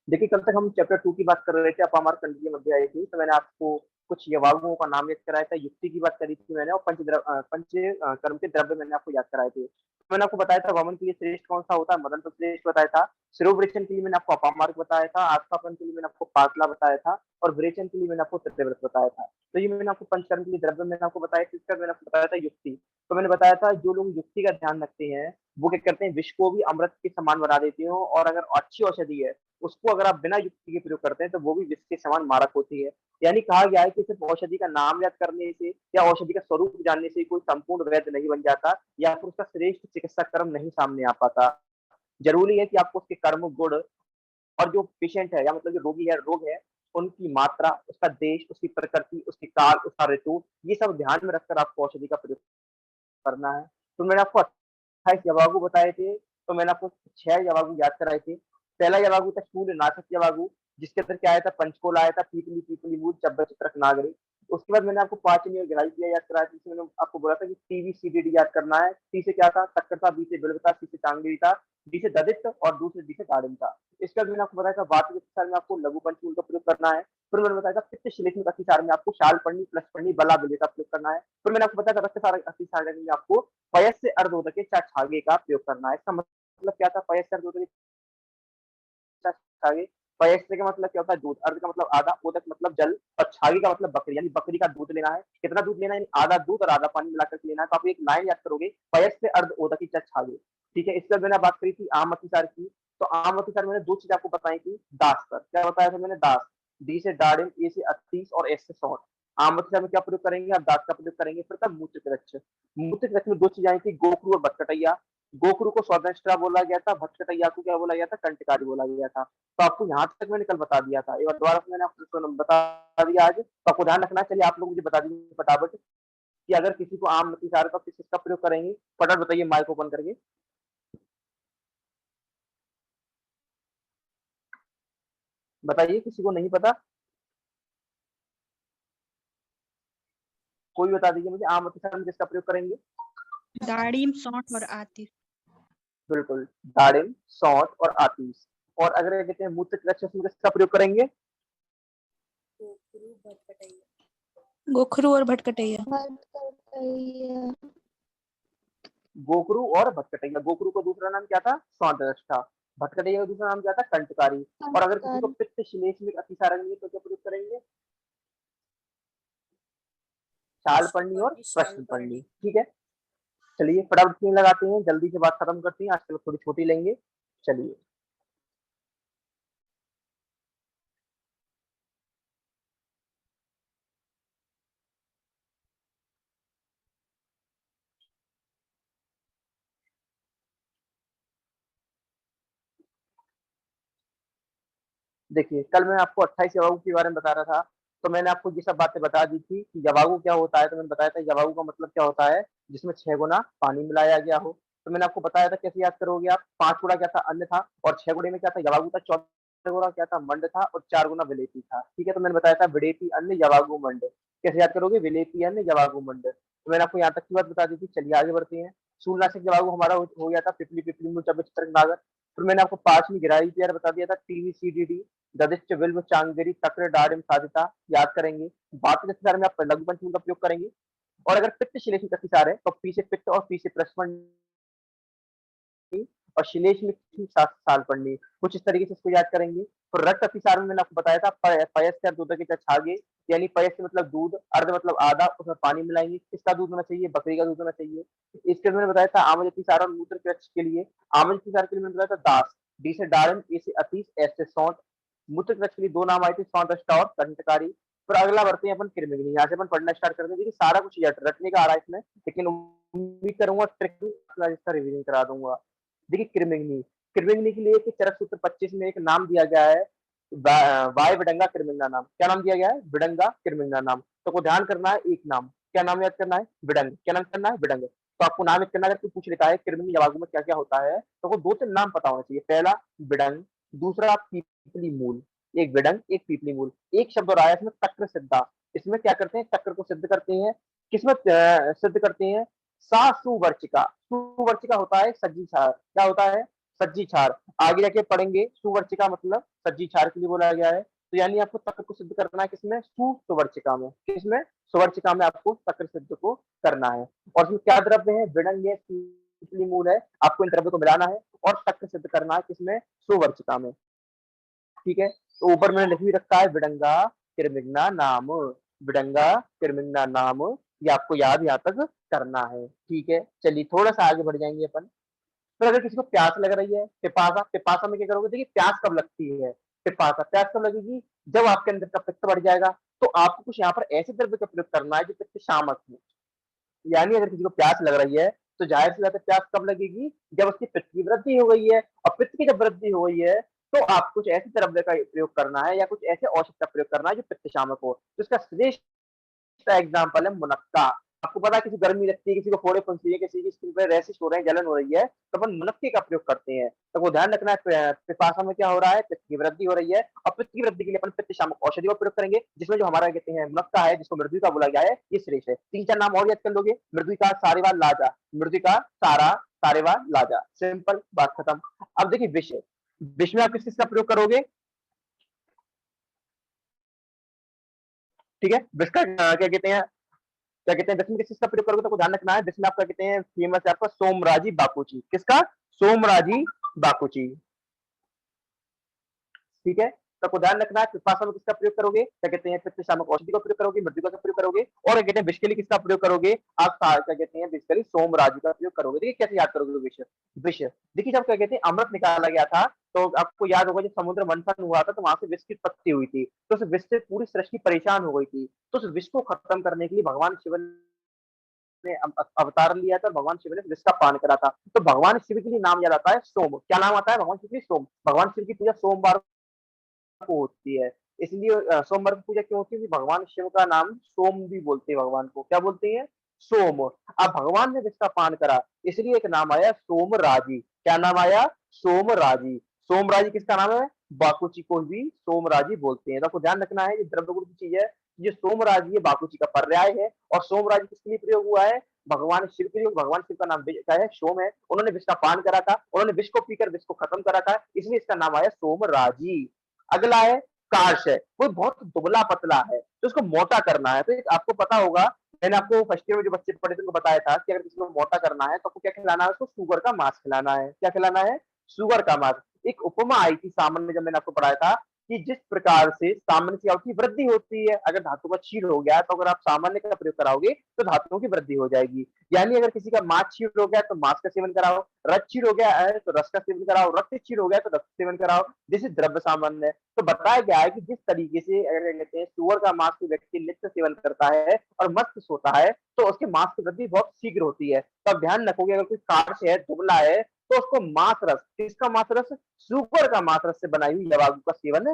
देखिए, कल तक हम चैप्टर 2 की बात कर रहे थे, अपामार खंड के मध्य आई थी, तो मैंने आपको कुछ यवागुओं का नाम याद कराया था, युक्ति की बात करी थी मैंने और कर्म के द्रव्य मैंने आपको याद कराए थे। तो मैंने आपको बताया था वामन के लिए श्रेष्ठ कौन-सा होता है, मदन तो श्रेष्ठ बताया था, शिरोवृषण के लिए मैंने आपको अपामार्ग बताया था, आस्तापन के लिए मैंने आपको पाटला बताया था और विरेचन के लिए मैंने आपको तृतीयव्रत बताया था। तो ये मैंने आपको पंचकर्म के लिए द्रव्य मैंने आपको बताया, किसका मैंने आपको बताया था युक्ति। तो मैंने बताया था जो लोग युक्ति का ध्यान रखते हैं, वो क्या करते हैं विष को भी अमृत के समान बना देते हो और अगर अच्छी औषधि है उसको अगर आप बिना युक्ति के प्रयोग करते हैं तो वो भी विष के समान मारक होती है। यानी कहा गया है कि सिर्फ औषधि का नाम याद करने से या औषधि का स्वरूप जानने से कोई संपूर्ण वैद्य नहीं बन जाता या फिर उसका श्रेष्ठ चिकित्सा कर्म नहीं सामने आ पाता। जरूरी है कि आपको उसके कर्म गुण और जो पेशेंट है या मतलब जो रोगी है रोग है उनकी मात्रा, उसका देश, उसकी प्रकृति, उसकी काल, उसका ऋतु, ये सब ध्यान में रखकर आपको औषधि का प्रयोग करना है। तो मैंने आपको 28 यवागु बताए थे, तो मैंने आपको 6 यवागु याद कराए थे। पहला यवागु था शूलनाशक यवागु, जिसके अंदर क्या आया था पंचकोल आया था, पीपली, पीपली मूल, चब्बा, चित्रक, नागरी। उसके बाद मैंने आपको 5वीं और ग्यारहवीं क्रिया याद कराया था, जिसमें मैंने आपको बोला था कि टीवी सीडीडी याद करना है। टी से क्या था तक्कर था, बी से बिल्व था, सी से चांगेरी था, डी से ददित और दूसरे डी से दाड़िम था। इसके बाद मैंने आपको बताया था वात के सार में आपको लघु पंचमूल का प्रयोग करना है। फिर मैंने बताया था पित्त श्लेष्मिक अतिसार में आपको शाल पढ़नी, प्लस पढ़नी, बला बिल्ली का प्रयोग करना है। फिर मैंने आपको बताया था रक्त सार अतिसार में आपको पयस से अर्धोदक छागे का प्रयोग करना है। इसका मतलब क्या था पयस से अर्धोदक छागे? पयस्त्र का मतलब क्या होता है दूध, अर्ध का मतलब आधा, उदक मतलब जल और छागे का मतलब बकरी, यानी बकरी का दूध लेना है। कितना दूध लेना है? यानी आधा दूध और आधा पानी मिलाकर के लेना है। तो आप एक लाइन याद करोगे, पयस्त्र अर्ध उदकी च छागे। ठीक है, इसके बाद मैंने बात करी थी आम अतिसार की। तो आम अतिसार मैंने 2 चीज़ आपको बताई थी, दास पर। क्या बताया था मैंने? दास। डी से दाड़िम, ए से अतीस और एस से सौंठ। आम अतिसार में क्या प्रयोग करेंगे? आप दास का प्रयोग करेंगे। फिर था मूत्र कृच्छ। मूत्र कृच्छ में 2 चीज़ें आई थी, गोखरू और भटकटैया। गोखरू को स्वदंष्ट्रा बोला गया था, भटकटैया को क्या बोला गया था? कंटकारी बोला गया था। तो आपको यहाँ तक मैंने कल बता दिया था। एक बार दोबारा से मैंने आपको बता दिया आज, तो आपको ध्यान रखना है। चलिए आप लोग मुझे बता दीजिए फटाफट कि अगर किसी को आम अतिसार का किस चीज़ का प्रयोग करेंगे? फटाफट बताइए माइक ओपन करके। बताइए किसी को नहीं पता? कोई बता दीजिए मुझे आम अतिसार में किसका प्रयोग करेंगे? दाड़िम, सौंठ और आतिश। बिल्कुल, दाड़िम, सौंठ और आतीस। और अगर क्या कहते हैं मूत्र कृच्छ में किसका प्रयोग करेंगे? गोखरू और भटकटैया। गोखरू और भटकटैया। गोखरू का दूसरा नाम क्या था? सौंदर्ष्टा। भटकटैया का दूसरा नाम क्या था? कंटकारी। और अगर किसी को पित्त श्लेष्मिक अतिसार है तो क्या प्रयोग करेंगे? शाल पढ़नी और प्रश्न पढ़नी। ठीक है, चलिए फटाफट तीन लगाते हैं, जल्दी से बात खत्म करते हैं, आजकल थोड़ी छोटी लेंगे। चलिए देखिए, कल मैं आपको 28 जवाबों के बारे में बता रहा था, तो मैंने आपको ये सब बातें बता दी थी कि जवाबु क्या होता है। तो मैंने बताया था जवाबु का मतलब क्या होता है, जिसमें 6 गुना पानी मिलाया गया हो। तो मैंने आपको बताया था कैसे याद करोगे आप। 5 गुना क्या था? अन्न था और 6 गुणे में क्या था? जवाबु था। 14 गुना क्या था? मंड था और 4 गुना विलेपी था। ठीक है, तो मैंने बताया था विडेपी अन्न जवागु मंड। कैसे याद करोगे? विलेपी अन्न जवागु मंड। तो मैंने आपको यहाँ तक की बात बता दी थी। चलिए आगे बढ़ते हैं। शूलनाशक जवागु हमारा हो गया था पिपली, पिपली मूल, चब्बे, चित्रक, नागर। फिर मैंने आपको 5वीं गिराई तैयार बता दिया था, टीवी सीडीडी, ददिश्च, विल्व, चांगेरी, तक्र, डारिम, साधिता याद करेंगे। बात के सार में आप लघु पंचमी का प्रयोग करेंगे। और अगर पित्त श्लेष्मिक अतिसार है तो पी से पित्त और पी से प्रश्न और शिलेश में 7 साल पढ़नी। कुछ इस तरीके से इसको याद करेंगे। तो रक्त अतिसार में मैंने आपको बताया था पयस से दूध के छागे, यानी पयस से मतलब दूध, अर्ध मतलब आधा, उसमें पानी मिलाएंगे। किसका दूध होना चाहिए? बकरी का दूध होना चाहिए। इसके मैंने बताया था आमज अतिसार और मूत्र कृच्छ के लिए। आमज अतिसार के लिए मैंने बताया था दास, डी से दारम, ए से अतीस, एस से सौंठ। मूत्र कृच्छ के लिए 2 नाम आए थे, सौंदष्टा और कंटकारी। फिर अगला बढ़ते हैं अपन कृमिग्नि। यहाँ से अपन पढ़ना स्टार्ट करते हैं। देखिए सारा कुछ रटने का आ रहा है इसमें, लेकिन उम्मीद करूंगा ट्रिक इसका रिवीजन करा दूंगा। देखिए कृमिग्नि, कृमिग्नि के लिए एक चरक सूत्र 25 में एक नाम दिया गया है, वाय विडंगा कृमिग्ना नाम। क्या नाम दिया गया है? विडंगा कृमिग्ना नाम। तो को ध्यान करना है एक नाम, क्या नाम याद करना है? विडंग। क्या नाम करना है? विडंग। तो आपको नाम याद करना है। अगर कोई पूछ लेता है कृमिग्नि जवागु में क्या क्या होता है, तो वो 2-3 नाम पता होना चाहिए। पहला विडंग, दूसरा पीपली मूल। एक विडंग, एक पीपली मूल। एक शब्द और आया इसमें तक्र सिद्धा। इसमें क्या करते हैं? तक्र को सिद्ध करते हैं। किसमें सिद्ध करते हैं? सा सुवर्चिका। सुवर्चिका होता है सज्जी सार। क्या होता है? सज्जी क्षार। आगे जाके पढ़ेंगे सुवर्चिका मतलब सज्जी क्षार के लिए बोला गया है। तो यानी आपको तक्र को सिद्ध करना है किसमें? सुवर्चिका में। किसमें? सुवर्चिका में आपको तक्र सिद्ध को करना है। और इसमें क्या द्रव्य है? विडंग है, शीतली मूल है। आपको इन द्रव्य को मिलाना है और तक्र सिद्ध करना है किसमें? सुवर्चिका में। ठीक है, तो ऊपर मैंने लिख भी रखा है विडंगा किरमिगना नाम। विडंगा किरमिगना नाम, ये आपको याद यहाँ तक करना है। ठीक है, चलिए थोड़ा सा आगे बढ़ जाएंगे अपन। फिर अगर किसी को प्यास लग रही है, पिपासा, पिपासा में क्या करोगे? देखिए प्यास कब लगती है? पिपासा, प्यास कब लगेगी? जब आपके अंदर का पित्त बढ़ जाएगा। तो आपको कुछ यहाँ पर ऐसे द्रव्य का प्रयोग करना है जो पित्त शामक हो। यानी अगर किसी को प्यास लग रही है तो जाहिर सी बात है प्यास कब लगेगी? जब उसकी पित्त की वृद्धि हो गई है। और पित्त की जब वृद्धि हो गई है तो आप कुछ ऐसे द्रव्य का प्रयोग करना है या कुछ ऐसे औषध का प्रयोग करना है जो पित्त शामक हो। तो इसका श्रेष्ठ का एग्जाम्पल है मुनक्का। आपको पता है किसी गर्मी लगती है, किसी को फोड़े फुंसी है, किसी की स्किन पे रैशेस हो रहे हैं, जलन हो रही है, तो अपन मुनक्के का प्रयोग करते हैं। तो वो ध्यान रखना है पिपासा में क्या हो रहा है? पित्त की वृद्धि हो रही है और पित्त की वृद्धि के लिए अपन पित्त शामक औषधि का प्रयोग करेंगे, जिसमें जो हमारा कहते हैं मुनक्का है, जिसको मृदुका बोला गया है, ये श्रेष्ठ है। तीन चार नाम और याद कर लोगे, मृदुका, सारेवा, लाजा। मृदुका, सारा, सारेवा, लाजा। सिंपल, बात खत्म। अब देखिए विष, विष में आप किस किस का प्रयोग करोगे? ठीक है, विष का क्या कहते हैं, क्या कहते हैं, दसवीं किस चीज का प्रयोग करोगे? तो ध्यान रखना है, जिसमें आपका कहते हैं फेमस है आपका सोमराजी बाकुची। किसका? सोमराजी बाकुची। ठीक है, तो आपको ध्यान रखना है पिपासा में किसका प्रयोग करोगे? क्या कहते हैं पित्त शामक औषधि का प्रयोग करोगे, मृदुका का प्रयोग करोगे, और क्या कहते हैं विष के लिए किसका प्रयोग करोगे? आप क्या कहते हैं बेसिकली सोमराजी का प्रयोग करोगे। देखिए कैसे याद करोगे विष? विष देखिए जब क्या कहते हैं अमृत निकाला गया था, तो आपको याद होगा जब समुद्र मंथन हुआ था तो वहां से विष की उत्पत्ति हुई थी। तो उस विष से पूरी सृष्टि परेशान हो गई थी। तो उस विष को खत्म करने के लिए भगवान शिव ने अवतार लिया था और भगवान शिव ने विष का पान करा था। तो भगवान शिव के लिए नाम याद आता है सोम। क्या नाम आता है भगवान शिव की? सोम। भगवान शिव की पूजा सोमवार को होती है। इसलिए सोमवार की पूजा क्यों होती है? क्योंकि भगवान शिव का नाम सोम भी बोलते हैं भगवान को। क्या बोलते हैं? सोम। अब भगवान ने जिसका पान करा इसलिए एक नाम आया सोमराजी। क्या नाम आया? सोमराजी। सोमराजी किसका नाम है? बाकुची को भी सोमराजी बोलते हैं। तो आपको ध्यान रखना है ये द्रव्य की चीज है। ये सोमराजी है, बाकुची का पर्याय है। और सोमराजी किसके लिए प्रयोग हुआ है? भगवान शिव के लिए। भगवान शिव का नाम क्या है? सोम है। उन्होंने विष का पान करा था, उन्होंने विष को पीकर विष को खत्म करा था, इसलिए इसका नाम आया सोमराजी। अगला है कार्श है, कोई बहुत दुबला पतला है तो उसको मोटा करना है। तो एक आपको पता होगा, मैंने आपको फर्स्ट ईयर में जो बच्चे पढ़े थे उनको बताया था कि अगर किसी को मोटा करना है तो आपको क्या खिलाना है? उसको शुगर का मांस खिलाना है। क्या खिलाना है? शुगर का मांस। एक उपमा आई थी सामान्य जब मैंने आपको पढ़ाया था कि जिस प्रकार से सामान्य से की वृद्धि होती है, अगर धातु का क्षीण हो गया तो अगर आप सामान्य का प्रयोग कराओगे तो धातुओं की वृद्धि हो जाएगी। यानी अगर किसी का मांस क्षीण हो गया तो मांस का सेवन कराओ, रक्त क्षीण हो गया है तो रस का सेवन कराओ, रक्त क्षीण हो गया तो रक्त सेवन कराओ। जैसे द्रव्य सामान्य है। तो बताया गया है कि जिस तरीके से अगर कहते हैं सुअर का मांस कोई व्यक्ति नित्य सेवन करता है और मस्त सोता है तो उसके मांस की वृद्धि बहुत शीघ्र होती है। तो आप ध्यान रखोगे अगर कोई कार्श है, दुबला है, तो उसको मांस रस, किसका मांस रस? सुअर का मांस रस से बनाई हुई लवागु का सेवन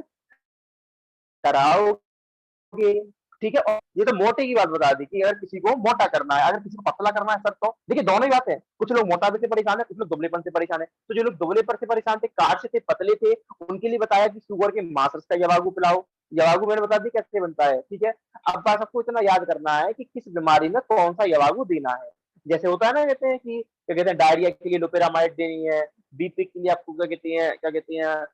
कराओगे। ठीक है, और ये तो मोटे की बात बता दी कि अगर किसी को मोटा करना है, अगर किसी को पतला करना है सब, तो देखिए दोनों ही बात है। कुछ लोग मोटापे से परेशान है, कुछ लोग दुबलेपन से परेशान है। तो जो लोग दुबलेपन से परेशान थे, कार्य थे, पतले थे, उनके लिए बताया कि सुअर के मांस रस का यवागु पिलाओ। यवागु मैंने बता दी कैसे बनता है। ठीक है, अब बस आपको इतना याद करना है कि किस बीमारी में कौन सा यवागु देना है। जैसे होता है ना, कहते हैं कि क्या कहते हैं डायरिया के लिए लोपेरामाइड देनी है, बीपी के लिए आपको क्या कहते हैं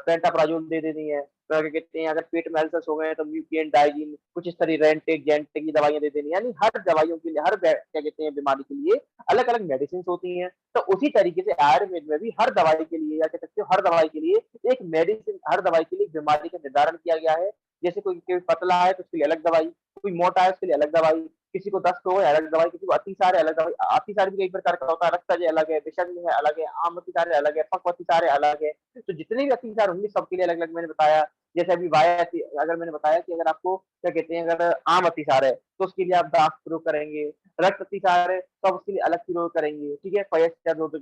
पेंटाप्राजोल दे देनी है, तो क्या कहते हैं अगर पेट में अल्सर्स हो गए हैं तो म्यूकियन, डाइजीन, कुछ इस तरह रेंटेक जेंटेक की दवाइयां दे देनी है। यानी हर दवाइयों के लिए, हर क्या कहते हैं बीमारी के लिए अलग अलग मेडिसिन होती हैं। तो उसी तरीके से आयुर्वेद में भी हर दवाई के लिए या कह सकते हो हर दवाई के लिए एक मेडिसिन, हर दवाई के लिए बीमारी का निर्धारण किया गया है। जैसे कोई पतला है तो उसके लिए अलग दवाई, कोई मोटा है उसके लिए अलग दवाई, किसी को दस्त हो है अलग दवाई, किसी को अतिसार है अलग दवाई। अतिसार भी कई प्रकार का होता है, रक्तज अलग है, विषज है अलग है, आम अतिसार है अलग है, पक्व अतिसार है अलग है। तो जितने भी अतिसार होंगे सबके लिए अलग अलग मैंने बताया। जैसे अभी अगर मैंने बताया कि अगर आपको क्या कहते हैं अगर आम अतिसार है तो उसके लिए आप दास प्रयोग करेंगे, रक्त अतिसार है तो आप उसके लिए अलग प्रयोग करेंगे। ठीक है,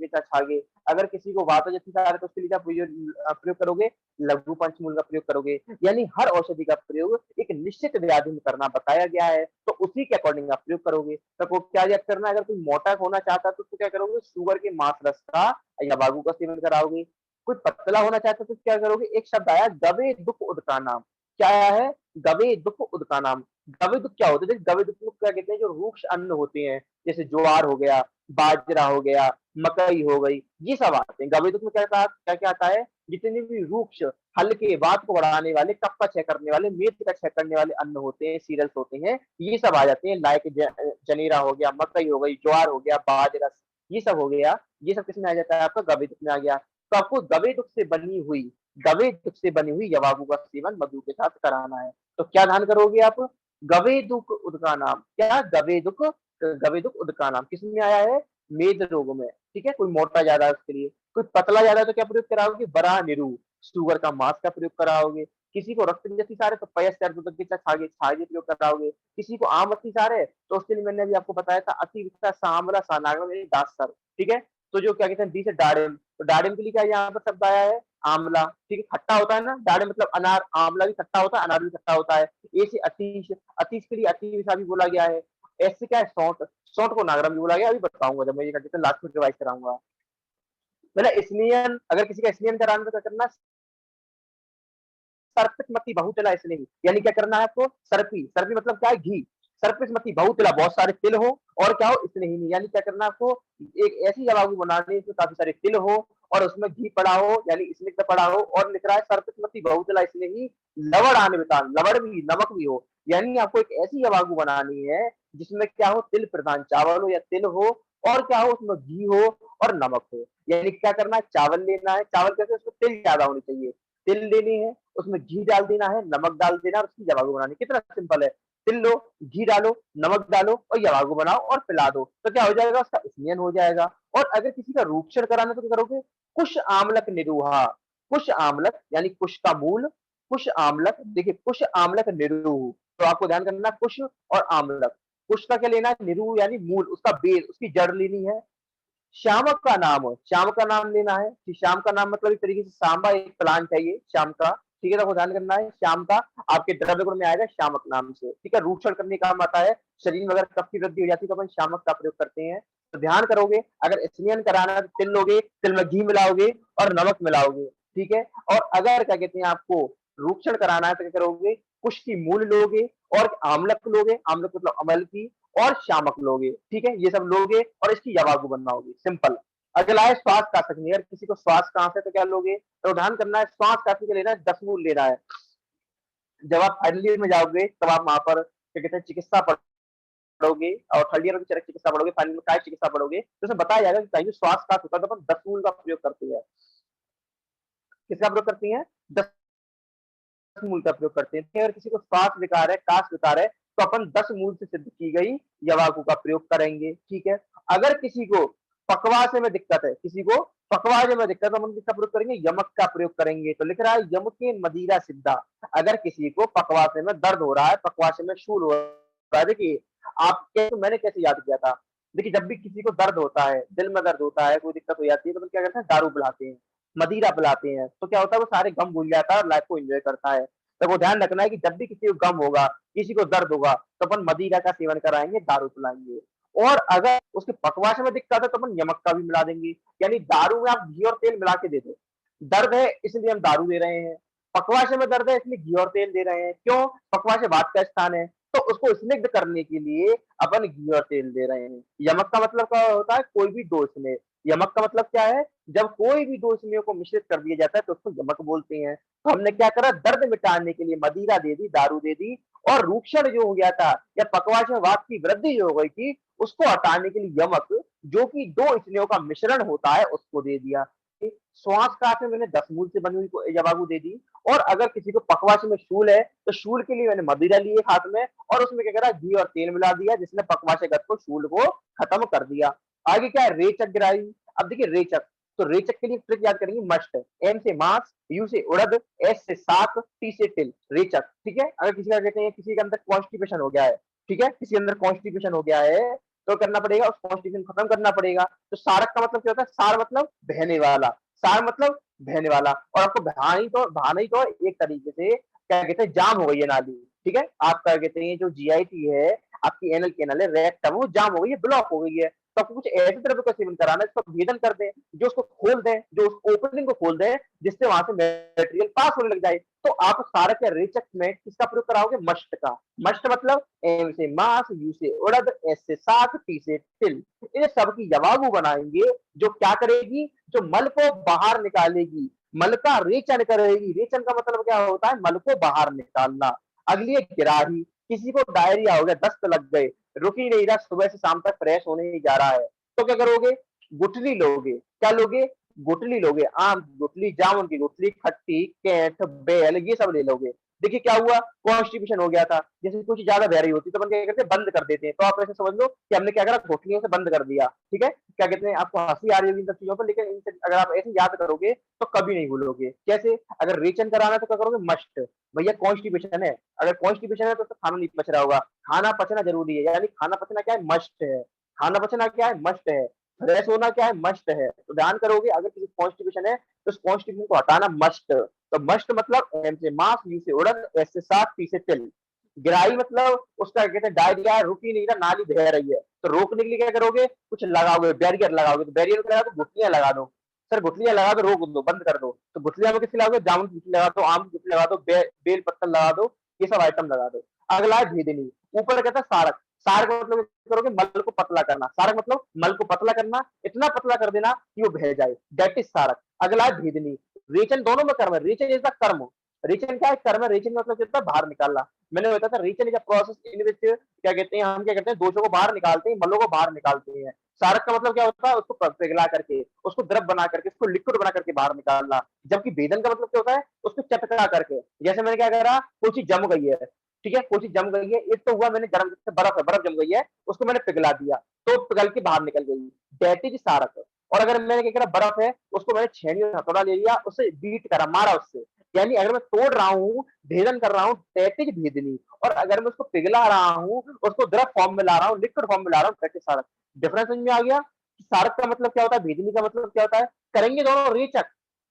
छागे। अगर किसी को वातज अतिसार है तो उसके लिए आप प्रयोग करोगे, लघु पंचमूल का प्रयोग करोगे। यानी हर औषधि का प्रयोग एक निश्चित व्याधि में करना बताया गया है, तो उसी के अकॉर्डिंग आप प्रयोग करोगे। तो क्या याद करना है, अगर कोई मोटा होना चाहता है तो उसको क्या करोगे? शुगर के मांस रस का या बागू का सेवन कराओगे। कोई पतला होना चाहता है तो क्या करोगे? एक शब्द आया गवे दुख उदका नाम। क्या आया है? गवे दुख उदका नाम। गवे दुख क्या होते हैं? गवे दुख क्या कहते हैं? जो रूक्ष अन्न होते हैं, जैसे ज्वार हो गया, बाजरा हो गया, मकई हो गई, ये सब आते हैं। गवेदुक में क्या क्या आता है, जितने भी रूक्ष हल्के वात को बढ़ाने वाले, कफ का क्षय करने वाले, मेद का क्षय करने वाले अन्न होते हैं, सीरियल्स होते हैं, ये सब आ जाते हैं। लाइक जनेरा हो गया, मकई हो गई, ज्वार हो गया, बाजरा, ये सब हो गया। ये सब किसमें आ जाता है, आपका गवेदुक में आ गया। तो आपको गवेदुक से बनी हुई यवागु का सेवन मधु के साथ कराना है। तो क्या ध्यान करोगे आप, गवेदुक उदका नाम, क्या गवेदुक, गवेदुक उदका नाम किसमें आया है, मेद रोग में। ठीक है, कोई मोटा ज्यादा है उसके लिए, कोई पतला ज्यादा है तो क्या प्रयोग कराओगे, बरा निरू, शुगर का मांस का प्रयोग कराओगे। किसी को रक्त अतिसार है तो पयस सर्दुदक के छागे छागे प्रयोग कराओगे। किसी को आम अतिसार है तो उसके लिए मैंने अभी आपको बताया था अति विकसा सांवला सानागम दासर। ठीक है, तो जो क्या कहते हैं डी से डाड़िम, तो डाड़िम के लिए क्या यहाँ पर शब्द आया है, आंवला। ठीक है, खट्टा होता है ना, डाड़िम मतलब अनार, आंवला भी खट्टा होता है, अनार भी खट्टा होता है। ए से अतीश, अतीश के लिए अति विषा भी बोला गया है। एस से क्या है, सौंठ, सौंठ को नागराम भी बोला गया, अभी बताऊंगा जब मैं ये क्या कहते हैं लास्ट में रिवाइज कराऊंगा। मतलब स्नेहन, अगर किसी का स्नेहन कराना तो क्या करना, सर्पितमती बहुतला स्नेही, यानी क्या करना है आपको, सर्पी, सर्पी मतलब क्या है, घी, सर्पितमती बहुतला, बहुत सारे तिल हो, और क्या हो, स्नेही, यानी क्या करना है आपको, एक ऐसी जवागु बनानी है जिसमें काफी सारे तिल हो और उसमें घी पड़ा हो, यानी स्निग्ध पड़ा हो, और लिख रहा है सर्पितमती बहुतला स्नेही, लवण आने वितान, लवण भी नमक भी हो, यानी आपको एक ऐसी जवागु बनानी है जिसमें क्या हो, तिल प्रधान चावल हो या तिल हो, और क्या हो, उसमें घी हो और नमक हो। यानी क्या करना है, चावल लेना है, चावल कैसे, उसमें तिल ज्यादा होनी चाहिए, तिल लेनी है, उसमें घी डाल देना है, नमक डाल देना है, और उसकी जवागु बनानी। कितना सिंपल है, तिल लो, घी डालो, नमक डालो और जवागु बनाओ और पिला दो, तो क्या हो जाएगा, उसका स्नेहन हो जाएगा। और अगर किसी का रूक्षण कराना तो क्या करोगे, कुश आमलक निरूहा, कुश आमलक यानी कुश का मूल, कुश आमलक, देखिए कुश आमलक निरूह, तो आपको ध्यान करना कुश और आमलक। कुश का क्या लेना है, निरूह यानी मूल, उसका बेल, उसकी जड़ लेनी है। श्यामक का नाम हो, श्याम का नाम लेना है कि श्याम का नाम मतलब एक तरीके से सांबा एक प्लांट है ये श्याम का। ठीक है, तो ध्यान करना है श्याम का आपके द्रव्य गुण में आएगा श्यामक नाम से। ठीक है, रूक्षण करने का काम आता है, शरीर में अगर कफ की वृद्धि हो जाती है तो अपन श्यामक का प्रयोग करते हैं। तो ध्यान करोगे, अगर स्नेहन कराना है तो तिल लोगे, तिल में घी मिलाओगे और नमक मिलाओगे। ठीक है, और अगर क्या कहते हैं आपको रूक्षण कराना है तो क्या करोगे, कुश की मूल लोगे और आमलक लोगे, आमलक मतलब अमल की, और शामक लोगे। ठीक है, ये सब लोगे और इसकी जवागु बनाओगे, सिंपल। अगला है श्वास काशक, अगर किसी को श्वास काश है तो क्या लोगे, तो ध्यान करना है श्वास काशक लेना है, 10 मूल लेना है। जब आप फाइनल ईयर में जाओगे तब आप वहां पर क्या कहते हैं चिकित्सा पढ़ोगे, और थर्ड ईयर में चिकित्सा पढ़ोगे, फाइनल में काय चिकित्सा पढ़ोगे, तो उसमें बताया जाएगा कि कहीं भी श्वास काश होता है तो अपन 10 मूल का प्रयोग करते हैं। किसका प्रयोग करती है, 10 मूल का प्रयोग करते हैं। अगर किसी को श्वास विकार है, काश विकार है, तो अपन 10 मूल से सिद्ध की गई यवागु का प्रयोग करेंगे। ठीक है, अगर किसी को पकवासे में दिक्कत है, किसी को पकवाजे में दिक्कत है, हम किसका प्रयोग करेंगे, यमक का प्रयोग करेंगे। तो लिख रहा है यम के मदिरा सिद्धा, अगर किसी को पकवासे में दर्द हो रहा है, पकवासे में शूल हो रहा है, देखिए आप तो मैंने कैसे याद किया था, देखिए जब भी किसी को दर्द होता है, दिल में दर्द होता है, कोई दिक्कत हो जाती है, तो हम क्या करते हैं, दारू पिलाते हैं, मदिरा पिलाते हैं, तो क्या होता है वो सारे गम भूल जाता है और लाइफ को एंजॉय करता है। तो वो ध्यान रखना है कि जब भी किसी को गम होगा, किसी को दर्द होगा, तो अपन मदिरा का सेवन कराएंगे, दारू पिलाएंगे। और अगर उसके पकवास में दिक्कत है तो अपन यमक का भी मिला देंगे, यानी दारू में आप घी और तेल मिला के दे दो। दर्द है इसलिए हम दारू दे रहे हैं, पकवासे में दर्द है इसलिए घी और तेल दे रहे हैं। क्यों, पकवासे वात का स्थान है, तो उसको स्निग्ध करने के लिए अपन घी और तेल दे रहे हैं। यमक का मतलब क्या होता है, कोई भी दो स्नेह, यमक का मतलब क्या है, जब कोई भी दो स्नेह को मिश्रित कर दिया जाता है तो उसको यमक बोलते हैं। तो हमने क्या करा, दर्द मिटाने के लिए मदिरा दे दी, दारू दे दी, और रूक्षण जो हो गया था या पकवास में वात की वृद्धि जो हो गई थी उसको हटाने के लिए यमक, जो कि दो स्नेहों का मिश्रण होता है, उसको दे दिया। श्वास काश में मैंने 10 मूल से बनी हुई जवागु दे दी। और अगर किसी को पकवास में शूल है तो शूल के लिए मैंने मदिरा ली एक हाथ में, और उसमें क्या करा, घी और तेल मिला दिया, जिसने पकवासे को शूल को खत्म कर दिया। आगे क्या है, रेचक गिराई। अब देखिए रेचक, तो रेचक के लिए ट्रिक याद करेंगे, मस्ट, एम से मांस, यू से उड़द, एस से साक, टी से तिल, रेचक। ठीक है, अगर किसी का कहते हैं किसी के अंदर कॉन्स्टिपेशन हो गया है, ठीक है, किसी अंदर कॉन्स्टिपेशन हो गया है, तो करना पड़ेगा, उस कॉन्स्टिपेशन खत्म करना पड़ेगा। तो सारक का मतलब क्या होता है, सार मतलब बहने वाला, सार मतलब बहने वाला, और आपको बहाना ही तो एक तरीके से क्या कहते हैं, जाम हो गई है नाली। ठीक है, आप क्या कहते हैं जो जीआईटी है, आपकी एनल कैनल है, रेक्टम, वो जाम हो गई है, ब्लॉक हो गई है। तो आपको कुछ ऐसे द्रव्य का सेवन कराना है जिसका भेदन कर दें, जो उसको खोल दें, जो उस ओपनिंग को खोल दें, जिससे वहां से मटेरियल पास होने लग जाए। तो आप सारक या रेचक में किसका प्रयोग कराओगे? मस्ट का। मस्ट मतलब एम से मास, यू से उड़द, एस से साग, टी से तिल। इन सब की जवाबु बनाएंगे जो क्या करेगी? जो मल को बाहर निकालेगी, मल का रेचन करेगी। रेचन का मतलब क्या होता है? मल को बाहर निकालना। अगली है गिराही। किसी को डायरिया हो गया, दस्त लग गए, रुक ही नहीं रहा, सुबह से शाम तक फ्रेश होने ही जा रहा है, तो क्या करोगे? गुठली लोगे। क्या लोगे? गुठली लोगे। आम की गुठली, जामुन की गुठली, खट्टी, कैंठ, बेल, ये सब ले लोगे। देखिए क्या हुआ? कॉन्स्टिपेशन हो गया था। जैसे कुछ ज्यादा बहरी होती तो अपन क्या करते हैं? बंद कर देते हैं। तो आप ऐसे समझ लो कि हमने क्या करा? गुठलियों से बंद कर दिया। ठीक है? क्या कहते हैं? आपको हंसी आ रही होगी इन सब चीजों पर, लेकिन अगर आप ऐसे याद करोगे तो कभी नहीं भूलोगे। कैसे? अगर रेचन कराना है तो क्या करोगे? मस्ट। भैया कॉन्स्टिपेशन है, अगर कॉन्स्टिपेशन है तो खाना नहीं पच रहा होगा। खाना पचना जरूरी है, यानी खाना पचना क्या है? मस्ट है। खाना पचना क्या है? मस्ट है। फ्रेश होना क्या है? मस्ट है। तो ध्यान करोगे, अगर किसी कॉन्स्टिपेशन है तो उस कॉन्स्टिपेशन को हटाना मस्ट। तो मस्ट मतलब एम से मास, यू से उड़द, एस से साग, टी से तिल। गिराई मतलब उसका कहते हैं डायरिया, रुक ही नहीं रहा, नाली बह रही है, तो रोकने के लिए क्या करोगे? कुछ लगाओगे, बैरियर लगाओगे। तो बैरियर को लगा दो, गुठलियां लगा दो। सर गुठलियां लगा दो, रोक दो, बंद कर दो। तो गुठलियां में किसी लगाओगे? जामुन की गुठली लगा दो, आम की गुठली लगा दो, बेल पत्तल लगा दो, ये सब आइटम लगा दो। अगला है भेदनी। ऊपर कहता है सारक। सारक मतलब क्या करोगे? मल को पतला करना। सारक मतलब मल को पतला करना, इतना पतला कर देना कि वो बह जाए, दैट इज सारक। अगला है भेदनी। रेचन दोनों में कर्म है। रेचन इज द कर्म। रेचन क्या है? कर्म है। रेचन मतलब कितना? बाहर निकालना। मैंने बताया था रेचन इज अ प्रोसेस इन विच क्या कहते हैं, हम क्या करते हैं? दोषों को बाहर निकालते हैं, मलों को बाहर निकालते हैं। सारक का मतलब क्या होता है? उसको पिघला करके, उसको द्रव बना करके, उसको लिक्विड बना करके बाहर निकालना। जबकि भेदन का मतलब क्या होता है? उसको चटका करके। जैसे मैंने क्या करा? कोई चीज जम गई है, ठीक है, कोई चीज जम गई है, एक तो हुआ मैंने गर्म, जैसे बर्फ है, बर्फ जम गई है, उसको मैंने पिघला दिया, तो पिघल के बाहर निकल गई, दैट इज सारक। और अगर मैंने क्या करा? बर्फ है, उसको मैंने छेनी और हथौड़ा ले लिया, उससे बीट करा, मारा उससे, यानी अगर मैं तोड़ रहा हूँ, भेदन कर रहा हूँ, दैट इज भेदनी। और अगर मैं उसको पिघला रहा हूँ, उसको द्रव फॉर्म में ला रहा हूँ, लिक्विड फॉर्म में ला रहा हूँ, दैट इज सारक। डिफरेंस समझ में आ गया? सारक का मतलब क्या होता है? भेदनी का मतलब क्या होता है? करेंगे दोनों रेचक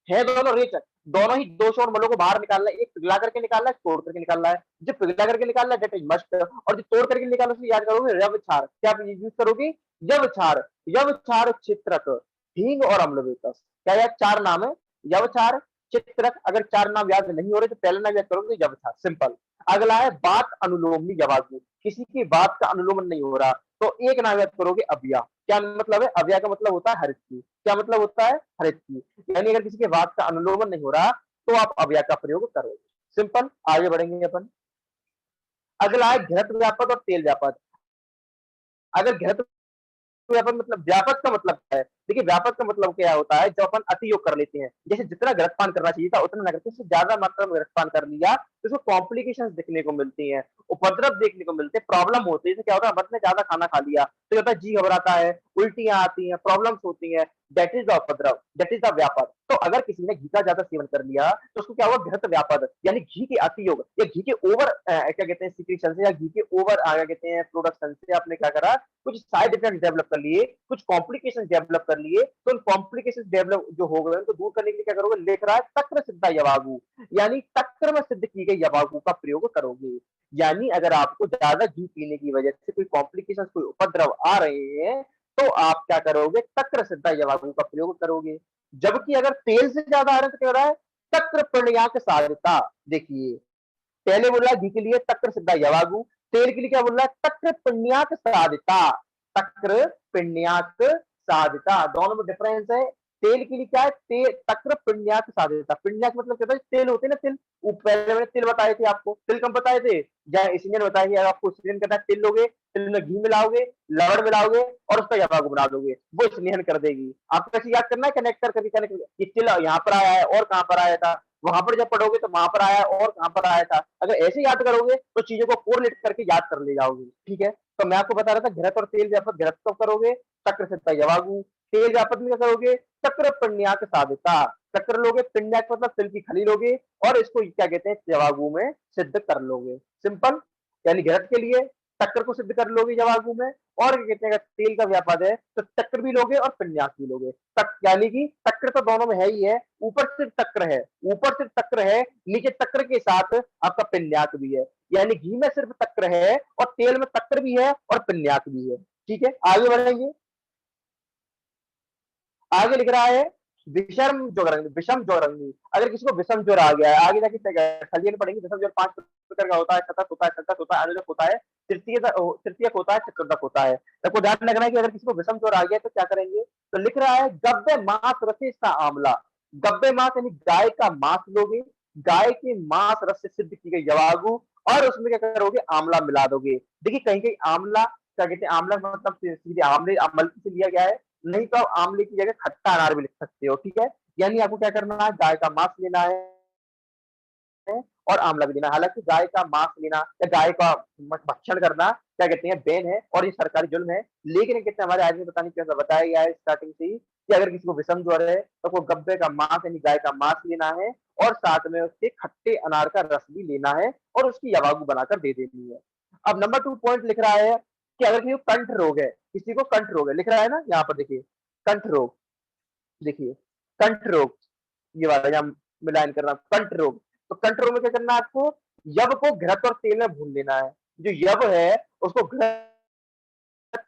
है, दोनों रेचक, दोनों ही दोष और मलों को बाहर निकालना है। एक पिघला करके निकालना है, तोड़ करके निकालना है। जो पिघला करके निकालना है दैट इज मस्ट, और जो तोड़ करके निकालना उसको याद करोगे रवक्षार। क्या आप यूज करोगे? यवक्षार। यवक्षार, चित्रक, हींग और अम्लवेतस। क्या याद? चार नाम है, यवक्षार, चित्रक। अगर चार नाम याद नहीं हो रहे तो पहले नाम याद करोगे तो यवक्षार, सिंपल। अगला है बात अनुलोमनी जवाब। किसी की बात का अनुलोमन नहीं हो रहा तो एक नाम याद करोगे, अव्या। क्या मतलब है? अव्या का मतलब होता है हरित की। क्या मतलब होता है? हरित की। यानी अगर किसी के वाक का अनुलोमन नहीं हो रहा तो आप अव्यय का प्रयोग करोगे, सिंपल। आगे बढ़ेंगे अपन। अगला है घृत व्यापक और तेल व्यापक। अगर घृत व्यापक मतलब, व्यापक का मतलब क्या है? देखिए व्यापक का मतलब क्या होता है? जब अपन अति योग कर लेते हैं, जैसे जितना घृतपान करना चाहिए था उतना ना करके उससे ज्यादा मात्रा में घृतपान कर लिया, तो उसको कॉम्प्लिकेशंस देखने को मिलती हैं, उपद्रव देखने को मिलते हैं, प्रॉब्लम होती है। जैसे क्या होता है? अपन ने ज्यादा खाना खा लिया तो होता है जी घबराता है, उल्टियां आती हैं, प्रॉब्लम्स होती हैं, दैट इज द उपद्रव, दैट इज द व्यापक। तो अगर किसी ने घी का ज्यादा सेवन कर लिया तो उसको क्या हुआ? घृत व्यापक, यानी घी के अति योग या घी के ओवर क्या कहते हैं, सिक्रीशन से, या घी के ओवर क्या कहते हैं, प्रोडक्शन से आपने क्या करा? कुछ साइड इफेक्ट डेवलप कर लिए, कुछ कॉम्प्लिकेशन डेवलप कर लिए, तो उन कॉम्प्लिकेशन डेवलप जो हो गए उनको दूर करने के लिए क्या करोगे? लिख रहा है तक्र सिद्धा यवागु, यानी तक्र में सिद्ध की गई यवागु का प्रयोग करोगे। यानी अगर आपको ज्यादा घी पीने की वजह से कोई कॉम्प्लिकेशन, कोई उपद्रव आ रहे हैं तो आप क्या करोगे? तक्र सिद्धा यवागु का प्रयोग करोगे। जबकि अगर तेल से ज्यादा आ रहे हैं तो क्या हो रहा है? तक्र प्रणयाक साधिता। देखिए पहले बोल रहा है घी के लिए तक्र सिद्धा यवागु, तेल के लिए क्या बोल रहा है? तक्र पिण्याक साधिता। तक्र पिण्याक साधिता, दोनों में डिफरेंस है। तेल के लिए क्या है? तक्र पिण्याक साधिता। पिण्याक मतलब क्या होता है? तेल होते हैं ना, तिल। पहले मैंने तिल बताए थे आपको, तिल कब बताए थे? जहाँ इसलिए बताया कि अगर आपको स्नेहन करना है, तिल लोगे, तिल में घी मिलाओगे, लवण मिलाओगे और उसका यवागु बना दोगे, वो स्नेहन कर देगी। आपको कैसे याद करना है? कनेक्ट कर कभी कनेक्ट, ये तिल यहाँ पर आया है और कहाँ पर आया था, वहां पर जब पढ़ोगे तो वहां पर आया और कहां पर आया था। अगर ऐसे याद करोगे तो चीजों को कोरिलेट करके याद कर ले जाओगे, ठीक है। तो मैं आपको बता रहा था घृत और तेल व्यापक। घृत कब करोगे? तक्र सिद्धा यवागु। तेल व्यापक में क्या करोगे? तक्र पिण्याक साधिता। तक्र लोगे, पिण्याक मतलब तिल की खली लोगे और इसको क्या कहते हैं? यवागु में सिद्ध कर लोगे, सिंपल। यानी घृत के लिए तक्र को सिद्ध कर लोगे यवागु में, और क्या कहते हैं? अगर तेल का व्यापार है तो तक्र भी लोगे और पिण्याक भी लोगे। तक यानी कि तक्र तो दोनों में है ही है, ऊपर सिर्फ तक्र है, ऊपर सिर्फ तक्र है, नीचे तक्र के साथ आपका पिण्याक भी है। यानी घी में सिर्फ तक्र है और तेल में तक्र भी है और पिण्याक भी है, ठीक है। आगे बढ़ेंगे। आगे लिख रहा है विषम ज्वरंगी। अगर किसी को विषम ज्वर आ गया है, आगे जाके खलियन पढ़ेंगे, विषम ज्वर 5 प्रकार का होता है, सतत होता है, संतत होता है, अनुजक होता है, तृतीयक होता है, चतुर्दक होता है। आपको ध्यान रखना है कि अगर किसी को विषम ज्वर आ गया है तो क्या करेंगे। तो लिख रहा है गव्य मास रसे सा आमला। गव्य मास यानी गाय का मांस लोगे, गाय के मांस रस से सिद्ध की गई जवागु, और उसमें क्या करोगे, आमला मिला दोगे। देखिए कहीं कहीं आमला क्या कहते हैं, आमला मतलब सीधे आमले अमल से लिया गया है, नहीं तो आप आमले की जगह खट्टा अनार भी लिख सकते हो, ठीक है। यानी आपको क्या करना है, गाय का मांस लेना है और आमला भी लेना। हालांकि गाय का मांस लेना या गाय का भक्षण करना क्या कहते हैं, बैन है और ये सरकारी जुल्म है। लेकिन कहते हैं हमारे आज में बताने कैसा बताया गया है स्टार्टिंग से ही कि अगर किसी को विषम ज्वर है तो वो गब्बे का मांस यानी गाय का मांस लेना है और साथ में उसके खट्टे अनार का रस भी लेना है और उसकी यवागु बनाकर दे देनी है। अब नंबर 2 पॉइंट लिख रहा है कि अगर किसी को कंठ रोग है, किसी को कंठ रोग है, लिख रहा है ना यहाँ पर, देखिए कंठ रोग, देखिए कंठ रोग, ये वाला यहाँ मिलान करना, कंठ रोग। तो कंठ रोग में क्या करना है आपको, यव को घृत और तेल में भून लेना है। जो यव है उसको घृत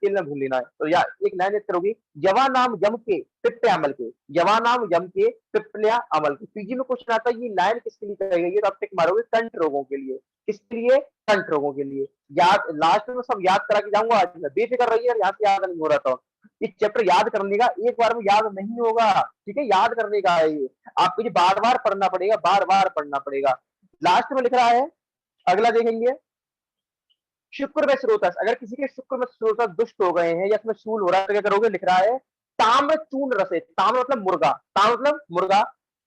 तेल में भून लेना है। तो या एक लाइन याद करोगी, यवा नाम यम के पिप्पया अमल के, यवा नाम यम के पिप्पया अमल के। पीजी में क्वेश्चन आता है ये लाइन किसके लिए कही गई है, तो आप टिक मारोगे कंठ रोगों के लिए। किसके लिए, कंठ रोगों के लिए। याद लास्ट में सब याद करा के जाऊंगा आज मैं, बेफिक्र रहिए, यहाँ से याद नहीं हो रहा था। ये चैप्टर याद करने का, एक बार में याद नहीं होगा, ठीक है, याद करने का है ये। आपको ये बार बार पढ़ना पड़ेगा, बार बार पढ़ना पड़ेगा। लास्ट में लिख रहा है, अगला देखेंगे, शुक्र में स्रोतस, अगर किसी के शुक्र में स्रोतस दुष्ट हो गए हैं या इसमें शूल हो रहा है तो क्या करोगे, लिख रहा है ताम्र चूर्ण रसे, ताम्र मतलब मुर्गा, ताम्र मतलब मुर्गा,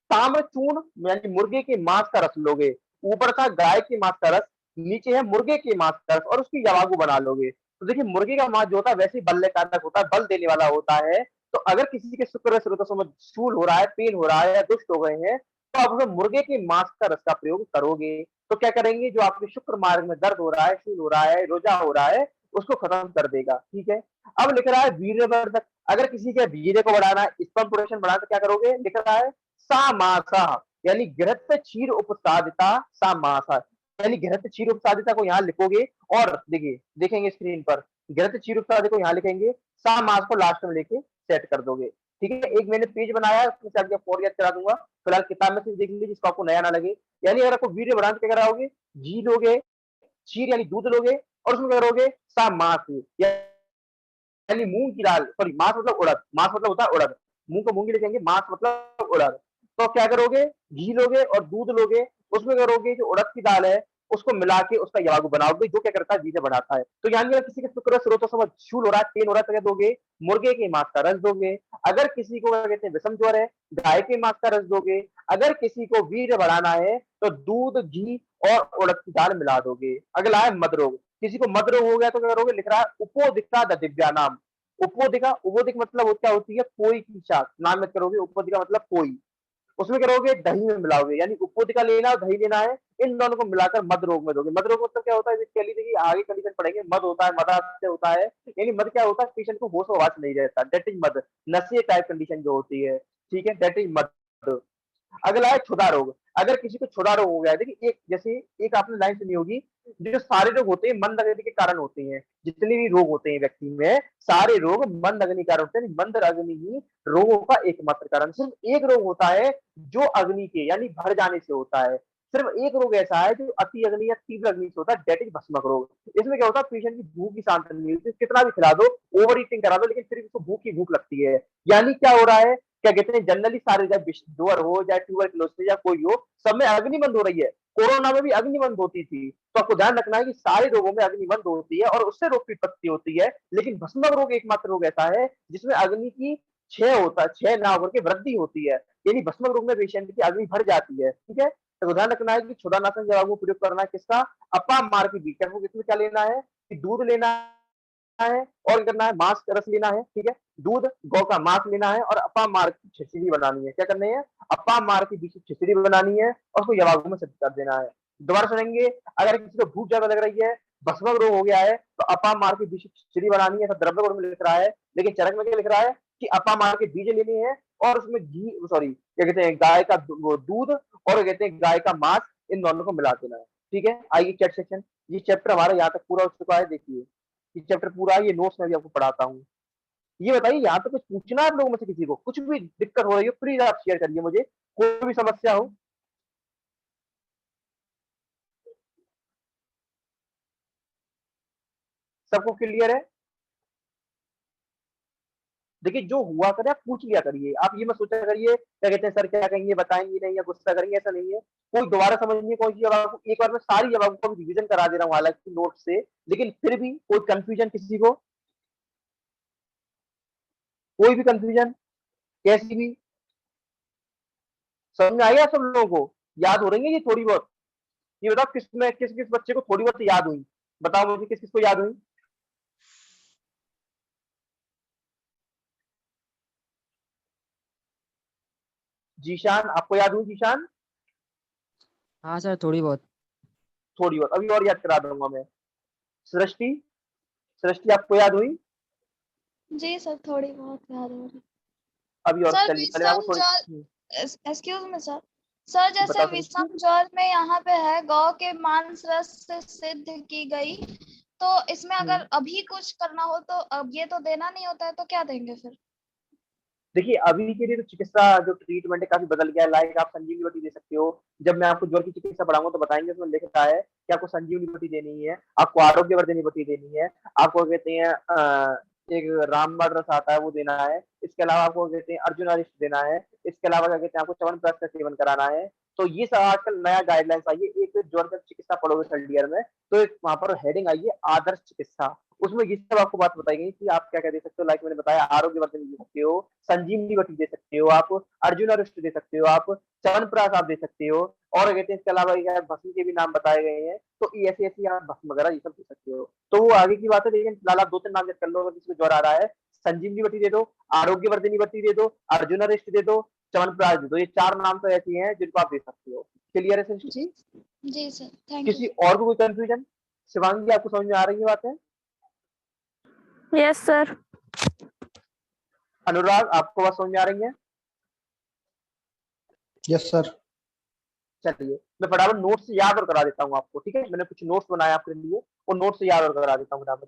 ताम्र चूर्ण यानी मुर्गे के मांस का रस लोगे। ऊपर था गाय के मांस का रस, नीचे है मुर्गे के मांस का रस और उसकी यवागु बना लोगे। तो देखिए मुर्गे का मांस जो होता है वैसे ही बल्लेकारक होता है, बल देने वाला होता है। तो अगर किसी के शुक्र में स्रोतसों में शूल हो रहा है, पेन हो रहा है या दुष्ट हो गए हैं, तो आप उसमें मुर्गे के मांस का रस का प्रयोग करोगे। तो क्या करेंगे, जो आपके शुक्र मार्ग में दर्द हो रहा है, शूल हो रहा है, रोजा हो रहा है, उसको खत्म कर देगा, ठीक है। अब लिख रहा है वीर्यवर्धक, अगर किसी के वीर्य को बढ़ाना है, स्पर्म प्रोडक्शन बढ़ाना, तो क्या करोगे, लिख रहा है सामासा, यानी घृत क्षीर उपसादिता सामासा, यानी घृत क्षीर उपसादिता को यहाँ लिखोगे और देखिए देखेंगे स्क्रीन पर, घृत क्षीर उपसादिता को यहाँ लिखेंगे, सामास को लास्ट में लेके सेट कर दोगे, ठीक है। एक मैंने पेज बनाया है, उसमें से आपको याद करा दूंगा, फिलहाल किताब में से देख लीजिए जिसको आपको नया ना लगे। यानी अगर आपको वीडियो बढ़ाना तो क्या कराओगे, घी लोगे, क्षीर यानी दूध लोगे और उसमें क्या करोगे, सा मास यानी मूंग की दाल, सॉरी मास मतलब उड़द, मास मतलब होता है उड़द, मूंग को मूंगी लिखेंगे, मास मतलब उड़द। तो क्या करोगे, घी लोगे और दूध लोगे, उसमें करोगे जो उड़द की दाल है उसको मिला के उसका यवागु बनाओगे, जो क्या करता है, बीजे बढ़ाता है। तो यानी अगर किसी के शुक्र स्रोतों से शूल हो रहा है, पेन हो रहा है, तो क्या दोगे, मुर्गे के मांस का रस दोगे। अगर किसी को कहते हैं विषम ज्वर है, गाय के मांस का रस दोगे। अगर किसी को वीर्य बढ़ाना है तो दूध, घी और उड़द की दाल मिला दोगे। अगला है मद रोग, किसी को मद रोग हो गया तो क्या करोगे, लिख रहा है उपोदिक्ता दिव्या नाम। उपोदिका, उपोदिक मतलब क्या होती है, कोई की शाक, नाम मत करोगे, उपोदिका मतलब कोई, उसमें करोगे दही में मिलाओगे, यानी उपोदिका लेना और दही लेना है, इन दोनों को मिलाकर मद रोग में दोगे। मद रोग मतलब क्या होता है, देखिए आगे कंडीशन पढ़ेंगे, मद होता है, मदा से होता है, यानी मद क्या होता है, पेशेंट को होश आवाज नहीं रहता, डेट इज मद, नशे टाइप कंडीशन जो होती है, ठीक है, डेट इज मद। अगला है क्षुधा रोग, अगर किसी को क्षुधा रोग हो गया है, देखिए एक जैसे एक आपने लाइन सुनी होगी, जो सारे रोग होते हैं मंद अग्नि के कारण होते हैं, जितने भी रोग होते हैं व्यक्ति में, सारे रोग मंद अग्नि कारण होते हैं। मंद अग्नि ही रोगों का एकमात्र कारण, सिर्फ एक रोग होता है जो अग्नि के यानी भर जाने से होता है। सिर्फ एक रोग ऐसा है जो अति अग्नि या तीव्र अग्नि से होता है, डेट इज भस्मक रोग। इसमें क्या होता है, पेशेंट की भूख की शांत नहीं होती, कितना भी खिला दो, ओवर ईटिंग करा दो, लेकिन फिर उसको भूख की भूख लगती है। यानी क्या हो रहा है, क्या कहते हैं, जनरली सारे चाहे ज्वर हो चाहे ट्यूबरक्लोसिस या कोई हो, सब में अग्निबंद हो रही है। कोरोना में भी अग्निबंद होती थी, तो आपको ध्यान रखना है कि सारे रोगों में अग्निबंद होती है और उससे रोग की उत्पत्ति होती है। लेकिन भस्मक रोग एकमात्र रोग ऐसा है जिसमें अग्नि की क्षय होता है, क्षय ना होकर के वृद्धि होती है, यानी भस्मक रोग में पेशेंट की अग्नि भर जाती है, ठीक है। तो ध्यान रखना है कि क्षुधानाशक दवाओं को प्रयोग करना है किसका, अपाम मार की बीच, इसमें क्या लेना है कि दूध लेना है और करना है मांस का रस लेना है, ठीक है, दूध गौ का मांस लेना है और अपाम मार की खिचड़ी बनानी है। क्या करनी है, अपाम मार की बीच खिचड़ी बनानी है और उसको यवागु में सिद्ध कर देना है। दोबारा सुनेंगे, अगर किसी को भूख ज्यादा लग रही है, भस्मक रोग हो गया है, तो अपाम मार के बीच खिचड़ी बनानी है, ऐसा द्रव्य गुण में लिख रहा है। लेकिन चरक में क्या लिख रहा है कि अपाम मार के बीज लेने हैं और उसमें घी, सॉरी क्या कहते हैं, गाय का वो दूध और कहते हैं गाय का मांस, इन दोनों को मिला देना है, ठीक है। आइए चैट सेक्शन, ये चैप्टर हमारा यहाँ तक पूरा हो चुका है। देखिए ये चैप्टर पूरा, ये नोट्स में भी आपको पढ़ाता हूँ। ये बताइए, यहाँ पे कुछ पूछना है आप लोगों में से किसी को? कुछ भी दिक्कत हो रही हो प्लीज आप शेयर करिए मुझे, कोई भी समस्या हो। सबको क्लियर है? देखिए जो हुआ करे आप पूछ लिया करिए, आप ये मत सोचा करिए क्या कहते हैं सर क्या कहेंगे, बताएंगे नहीं या गुस्सा करेंगे, ऐसा नहीं है। कोई दोबारा समझनी है कोई चीज, अब आपको एक बार मैं सारी जवाब को रिवीजन करा दे रहा हूँ हालांकि नोट से, लेकिन फिर भी कोई कंफ्यूजन किसी को, कोई भी कंफ्यूजन कैसी भी, समझ में आएगा सब लोगों को? याद हो रही है ये थोड़ी बहुत? ये बताओ किस में किस किस बच्चे को थोड़ी बहुत याद हुई, बताओ मुझे किस किस को याद हुई? जीशान, आपको याद हुई जीशान? हाँ सर, थोड़ी बहुत। थोड़ी बहुत, अभी और याद करा दूंगा मैं। सृष्टि, सृष्टि आपको याद हुई? जी सर, थोड़ी बहुत याद हो रही। अभी और सर चलिए पहले मैं आपको विषम जल, थोड़ी एक्सक्यूज मी सर, सर जैसे बताओ सृष्टि। विषम जल में यहाँ पे है गौ के मांस रस से सिद्ध की गई, तो इसमें अगर अभी कुछ करना हो तो अब ये तो देना नहीं होता है, तो क्या देंगे फिर? देखिए अभी के लिए तो चिकित्सा जो ट्रीटमेंट है काफी बदल गया है, लाइक आप संजीवनी बूटी दे सकते हो। जब मैं आपको ज्वर की चिकित्सा पढ़ाऊंगा तो बताएंगे, उसमें लिखा है कि आपको संजीवनी बूटी देनी है, आपको आरोग्यवर्धनी बूटी देनी है, आपको कहते हैं एक रामबाण रस आता है वो देना है, इसके अलावा आपको कहते हैं अर्जुन अरिष्ट देना है, इसके अलावा क्या कहते हैं आपको च्यवनप्राश का सेवन कराना है। तो ये सब आजकल नया गाइडलाइंस आई है। एक ज्वर का चिकित्सा पढ़ोगे थर्ड ईयर में तो एक वहां पर हेडिंग आई है आदर्श चिकित्सा, उसमें ये सब आपको बात बताई गई कि आप क्या क्या दे सकते हो, लाइक मैंने बताया आरोग्यवर्धन दे सकते हो, संजीवनी बटी दे सकते हो आप, अर्जुन अरिष्ट दे सकते हो आप, च्यवनप्राश आप दे सकते हो, और कहते हैं इसके अलावा ये भस्म के भी नाम बताए गए हैं, तो ऐसी ऐसी आप भस्म वगैरह ये सब दे सकते हो। तो वो आगे की बात है, लेकिन फिलहाल आप दो तीन नाम याद कर लो अगर किसी को ज्वर आ रहा है। संजीवनी बटी दे दो, आरोग्यवर्धनी बटी दे दो, अर्जुन अरिष्ट दे दो, च्यवनप्राश दे दो, ये चार नाम तो ऐसी हैं जिनको आप दे सकते हो। क्लियर है सृष्टि? जी सर, थैंक किसी यू। और को कोई कंफ्यूजन? शिवांगी आपको समझ में आ रही है बातें? Yes sir. अनुराग आपको बात समझ में आ रही है? Yes sir. चलिए मैं फटाफट नोट्स याद और करा देता हूँ आपको, ठीक है? मैंने कुछ नोट्स बनाए आपके लिए, वो नोट्स याद और करा देता हूँ फटाफट।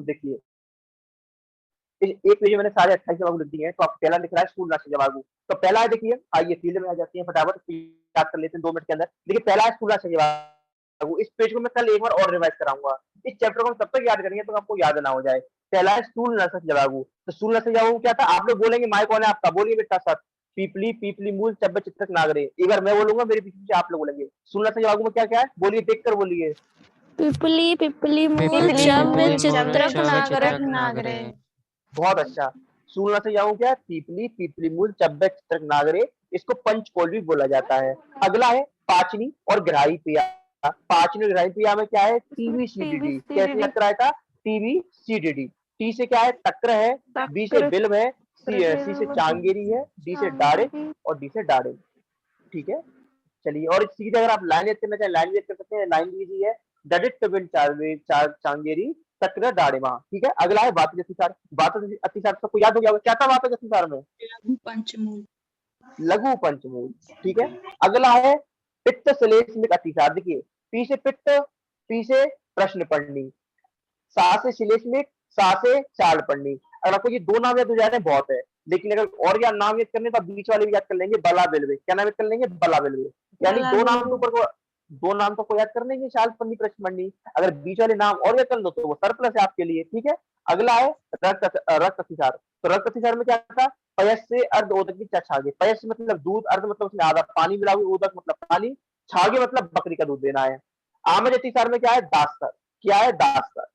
देखिए एक पेज में मैंने सारे 28 जवाब लिख दिए हैं, तो आप पहला लिख रहा है स्कूल राशि जवाब। तो पहला है, देखिए आइए फील्ड में आ जाती है फटाफट, याद कर लेते हैं 2 मिनट के अंदर। देखिए पहला है स्कूल राशि जवाब, इस पेज को मैं कल एक बार और रिवाइज कराऊंगा। इस चैप्टर को हम तब तक याद करेंगे तो आपको याद ना हो जाए। पहला है स्टूल नर्सस जवाबू, तो स्टूल नर्सस जवाबू क्या था? आप लोग बोलेंगे माइक कौन है आपका, बोलिए बेटा सर। पीपली पीपली मूल चब्बे चित्रक नागरे, एक बार मैं बोलूंगा मेरे पीछे आप लोग बोलेंगे। स्टूल नर्सस जवाबू में क्या क्या है, बोलिए देखकर बोलिए। पिपली पिपली मूल पिपली चब मूल चित्रक चब नागर। चित्रक नागरे। बहुत अच्छा। सुनना से जाऊं क्या? पीपली पीपली मूल चब्बे चित्रक नागरे, इसको पंचकोल भी बोला जाता है। अगला है पाचनी और ग्राही प्रिया। पाचनी और ग्राही प्रिया में क्या है? टीवी सीडीडी, कैसे याद कराया था? TV CDD. टी से क्या है? तक्र है, बी से बिल्व है, सी से चांगेरी है, डी से डारे और डी से डारे। ठीक है, चलिए। और सीधे अगर आप लाइन याद करना चाहें लाइन याद कर सकते हैं, लाइन लीजिए है डडित बिन चांगेरी तक्र डाड़ेमा। ठीक है, अगला है बात अतिसार। बात अतिसार सबको याद हो गया होगा, क्या था बात अतिसार में? पंचमूल। लघु पंचमूल। ठीक है, अगला है पित्त श्लेष्मिक अतिसार। देखिए पी से पित्त, पी से प्रश्न पढ़नी, सा से श्लेष्मिक, सा से चाल पढ़नी। अगर आपको ये दो नाम याद हो जा रहे हैं बहुत है, लेकिन अगर और याद नाम याद करने तो आप बीच वाले भी याद कर लेंगे, बला बिलवे। क्या नाम याद कर लेंगे? बला बिलवे। यानी दो नाम तो ऊपर को, दो नाम तो को याद कर लेंगे, शाल पन्नी प्रश्न पढ़नी। अगर बीच वाले नाम और याद कर लो तो वो सरप्लस है आपके लिए। ठीक है, अगला है रक्त अतिसार। तो रक्त अतिसार में क्या था? पयस से अर्ध ओदक की छागे। पयस मतलब दूध, अर्ध मतलब उसमें आधा पानी मिला हुआ, ओदक मतलब पानी, छागे मतलब बकरी का दूध देना है। आमज अतिसार में क्या है? दास्तर। क्या है? दास्तर।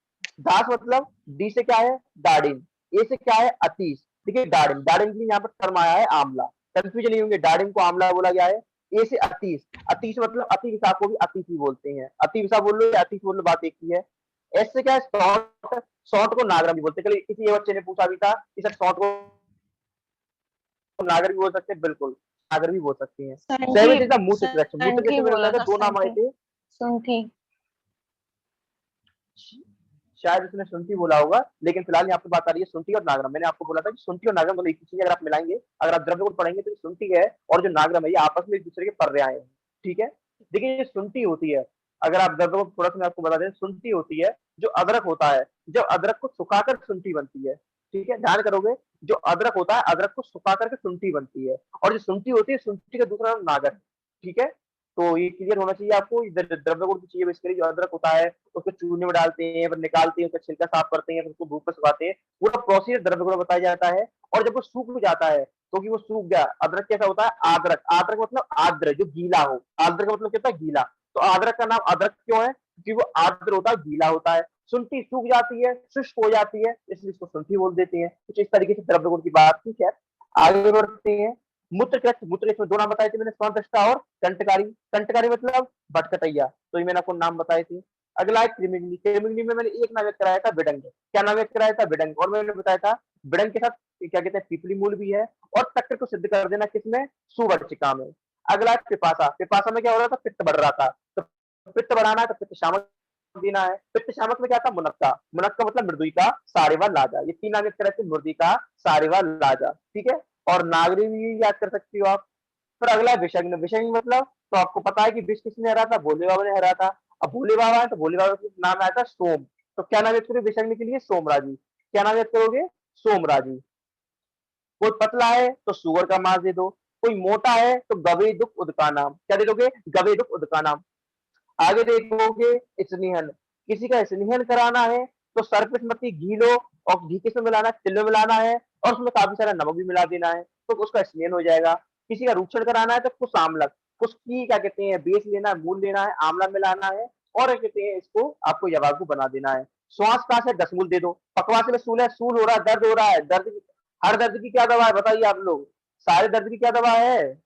दास मतलब डी से क्या है? दाड़िम, ए से क्या है? अतीश। ठीक है, दाड़िम, दाड़िम के लिए यहाँ पर टर्म आया है आमला, कंफ्यूजन नहीं होंगे, दाड़िम को आमला बोला गया है। ए से अतीश, अतीश मतलब अति विषा को भी अतिथि बोलते हैं, अति विषा बोल लो या अतीश बोल लो, बात एक ही है। एस से क्या है? सौंठ, सौंठ को नागरा भी बोलते हैं। कल किसी बच्चे ने पूछा भी था कि सर सौंठ को नागर भी बोल सकते हैं, बिल्कुल नागर भी बोल सकते हैं। सेवन इज द मूत्र कृष्ण। मूत्र कृष्ण मैंने बताया था दो नाम आए थे। शायद उसने शुंठी बोला होगा, लेकिन फिलहाल यहाँ पे बात आ रही है शुंठी और नागरम। मैंने आपको बोला था कि शुंठी और नागरम दोनों एक ही चीज है, अगर आप मिलाएंगे, अगर आप द्रव्य गुण पढ़ेंगे तो शुंठी है और जो नागरम है ये आपस में एक दूसरे के पर्याय हैं। ठीक है, देखिए ये शुंठी होती है, अगर आप द्रव्य गुण थोड़ा सा मैं आपको बता दें, शुंठी होती है जो अदरक होता है, जब अदरक को सुखाकर शुंठी बनती है। ठीक है, ध्यान करोगे, जो अदरक होता है, अदरक को सुखा करके शुंठी बनती है, और जो शुंठी होती है, शुंठी का दूसरा नाम नागर है। ठीक है, तो ये क्लियर होना चाहिए आपको। द्रव्य गुण की चीजें बेसिकली जो अदरक होता है उसको चूरने में डालते हैं, फिर निकालते हैं, उसका छिलका साफ करते हैं, फिर उसको धूप में सुखाते हैं, पूरा प्रोसीजर द्रव्य गुण बताया जाता है। और जब वो सूख भी जाता है, क्योंकि वो सूख गया, अदरक कैसा होता है, आद्रक, आद्रक मतलब आर्द्र, जो गीला हो, आद्र का मतलब क्या होता है, गीला। तो अदरक का नाम अदरक क्यों है, क्योंकि वो आर्द्र होता है, गीला होता है। शुंठी सूख जाती है, शुष्क हो जाती है, इसलिए इसको शुंठी बोल देते हैं। कुछ इस तरीके से द्रव्य गुण की बात। ठीक है, आगे बढ़ते हैं। मूत्रकृत, मूत्रकृत में दो नाम बताए थे मैंने, स्वादृष्टा और कंटकारी। कंटकारी मतलब भटकटैया, तो ये मैंने आपको नाम बताए थे। अगला है कृमिग्नि। कृमिग्नि में मैंने एक नाम याद कराया था, विडंग। क्या नाम याद कराया था, विडंग। और मैंने बताया था विडंग के साथ क्या कहते हैं, पीपली मूल भी है, और तक्र को सिद्ध कर देना किसमें, सुवर्चिका में। अगला है पिपासा। पिपासा में क्या हो रहा था, पित्त बढ़ रहा था, तो पित्त बढ़ाना है तो पित्त शामक देना है। पित्त शामक में क्या था, मुनक्का। मुनक्का मतलब मृदुइका, सारिवा, लाजा। ये तीन नाम याद कराए थे, मृदुइका, सारिवा, लाजा। ठीक है, और नागरी भी याद कर सकती हो आप। फिर अगला है विषग्न। विषग्न मतलब, तो आपको पता है कि विष किसने हरा था, भोले बाबा ने हरा था। अब भोले बाबा है तो भोले बाबा का नाम आया था सोम, तो क्या नाम याद करोगे विषग्न के लिए, सोमराजी। क्या नाम याद करोगे, सोमराजी। कोई पतला है तो सुअर का मांस दे दो, कोई मोटा है तो गवे दुख उदका नाम। क्या दे दोगे, गवे दुख उदका नाम। आगे देखोगे स्नेहन। किसी का स्नेहन कराना है तो सर्पस्मति घी लो, और घी किसमें मिलाना है, तिल में मिलाना है, और उसमें काफी सारा नमक भी मिला देना है, तो उसका स्नेहन हो जाएगा। किसी का रूक्षण कराना है तो कुछ आमलक, उसकी क्या कहते हैं, बेस लेना है, मूल लेना है, आंवला मिलाना है, और क्या कहते हैं, इसको आपको यवागु बना देना है। श्वास काश है 10 मूल दे दो। पकवास में सूल है, सूल हो रहा है, दर्द हो रहा है, दर्द, हर दर्द की क्या दवा है बताइए आप लोग, सारे दर्द की क्या दवा है,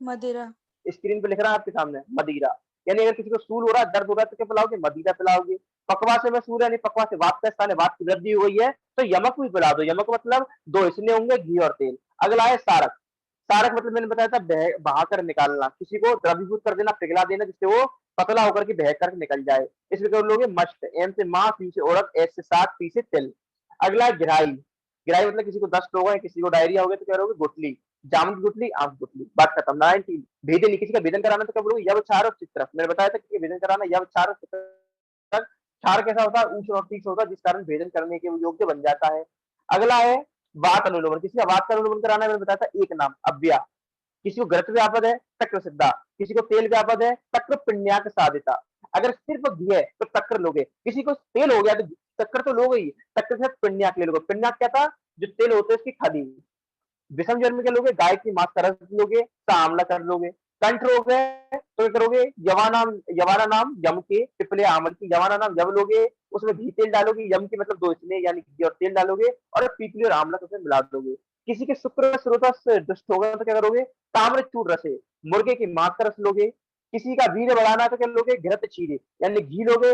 मदिरा। स्क्रीन पे लिख रहा है आपके सामने, मदिरा। यानी अगर किसी को सूल हो रहा है, दर्द हो रहा है, तो क्या पिलाओगे, मदिरा पिलाओगे। पकवा से में सूल यानी पकवा से वात का स्थान है, वात की वृद्धि हो गई है तो यमक भी पिला दो। यमक मतलब दो इसलिए होंगे, घी और तेल। अगला है सारक। सारक मतलब मैंने बताया था बहाकर निकालना, किसी को द्रवीभूत कर देना, पिघला देना, जिससे वो पतला होकर के बह कर निकल जाए, इसलिए कर लोगे मस्त। एम से माँ, पी से औरत, एस से सात, पी से तिल। अगला है गिराई। गिराई मतलब किसी को दस्त हो गए, किसी को डायरिया हो गया तो क्या करोगे, गुठली, जामुन की गुठली, आम की गुठली, बात खत्म। 19 भेदन, किसी का भेदन कराना तो क्या बोलोगे, यव क्षार और चित्रक। मैंने बताया था कि भेदन कराना यव क्षार और चित्रक। क्षार कैसा होता है, ऊष्ण और तीक्ष्ण होता है, जिस कारण भेदन करने के योग्य बन जाता है। अगला है वात अनुलोमन। किसी का वात का अनुलोमन कराना है, मैंने बताया था एक नाम, अव्या। किसी को ग्रत व्यापद है, तक्र सिद्धा। किसी को तेल व्यापद है, तक्र पिण्याक साधिता। अगर सिर्फ घी है तो तक्र लोगे, किसी को तेल हो गया तो तक्र तो लोगे ही, तक्र से पिण्याक ले लोगे। पिण्याक क्या था, जो तेल होते हैं उसकी खली। विषम जन्म के लोगे, गाय की मांस का रस लोगे, आंवला कर लोगे। कंठ रोग है तो क्या करोगे, यवाना नाम यम के, पिपले आमल की, यवाना नाम यम लोगे, उसमें घी तेल डालोगे, यम की मतलब दो इसमें यानी घी और तेल डालोगे, और पीपली और आंवला को उसमें मिला दोगे। किसी के शुक्र स्रोत दुष्ट होगा तो क्या करोगे, ताम्र चूर रसे, मुर्गे की मांस का रस लोगे। किसी का वीर्य बढ़ाना है तो क्या लोगे, घृत चीरे यानी घी लोगे,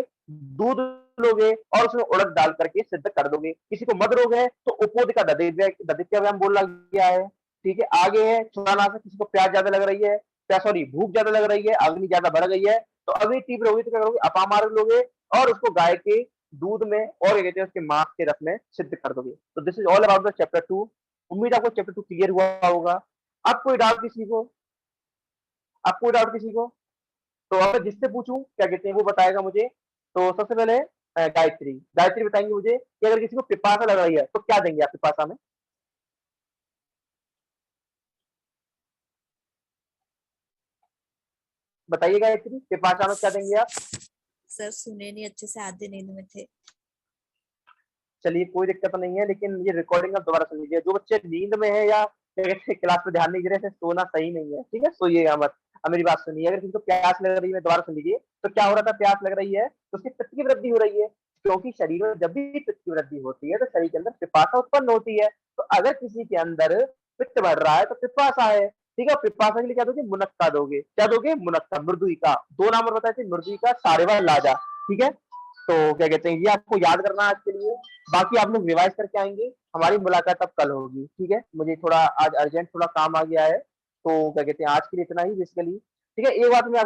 दूध लोगे, और उसमें उड़द डाल करके सिद्ध कर दोगे। किसी को मद रोग है तो उपोद का ददित्य व्यायाम बोला गया है। ठीक है, आगे है छुड़ानाशक। किसी को प्यास ज्यादा लग रही है, सॉरी भूख ज्यादा लग रही है, अग्नि ज्यादा बढ़ गई है, तो अग्नि तीव्र होगी तो क्या करोगे, अपामार्ग लोगे, और उसको गाय के दूध में और क्या कहते हैं उसके मांस के रस में सिद्ध कर दोगे। तो this is all about the chapter 2। उम्मीद आपको चैप्टर 2 क्लियर हुआ होगा। अब कोई डाउट किसी को, अब कोई डाउट किसी को, तो अगर जिससे पूछूं क्या कहते हैं वो बताएगा मुझे। तो सबसे पहले गायत्री, गायत्री बताएंगे मुझे कि अगर किसी को पिपासा लग रही है तो क्या देंगे आप पिपासा में, बताइए गायत्री, पिपासा में क्या देंगे आप। सर सुने नहीं अच्छे से, आधे नींद में थे। चलिए कोई दिक्कत नहीं है, लेकिन ये रिकॉर्डिंग आप दोबारा सुन लीजिए। जो बच्चे नींद में है या क्या कहते हैं क्लास में ध्यान नहीं दे रहे, सोना सही नहीं है, ठीक है, सोइएगा मत। अब मेरी बात सुनिए, अगर किसी को प्यास लग रही है, दोबारा सुन लीजिए, तो क्या हो रहा था, प्यास लग रही है तो उसकी पित्त की वृद्धि हो रही है, क्योंकि शरीर में जब भी पित्त की वृद्धि होती है तो शरीर के अंदर पिपासा उत्पन्न होती है। तो अगर किसी के अंदर पित्त बढ़ रहा है तो पिपासा है, ठीक है। पिपासा के लिए क्या दोगे, मुनक्का दोगे। क्या दोगे, मुनक्का, मृदुइका। दो नाम और बताए थे, मृदुइका, सारेवा, लाजा। ठीक है, तो क्या कहते हैं ये आपको याद करना है आज के लिए। बाकी आप लोग रिवाइज करके आएंगे, हमारी मुलाकात अब कल होगी। ठीक है, मुझे थोड़ा आज अर्जेंट थोड़ा काम आ गया है, तो क्या कहते हैं आज के लिए इतना ही बेसिकली। ठीक है, एक बात मैं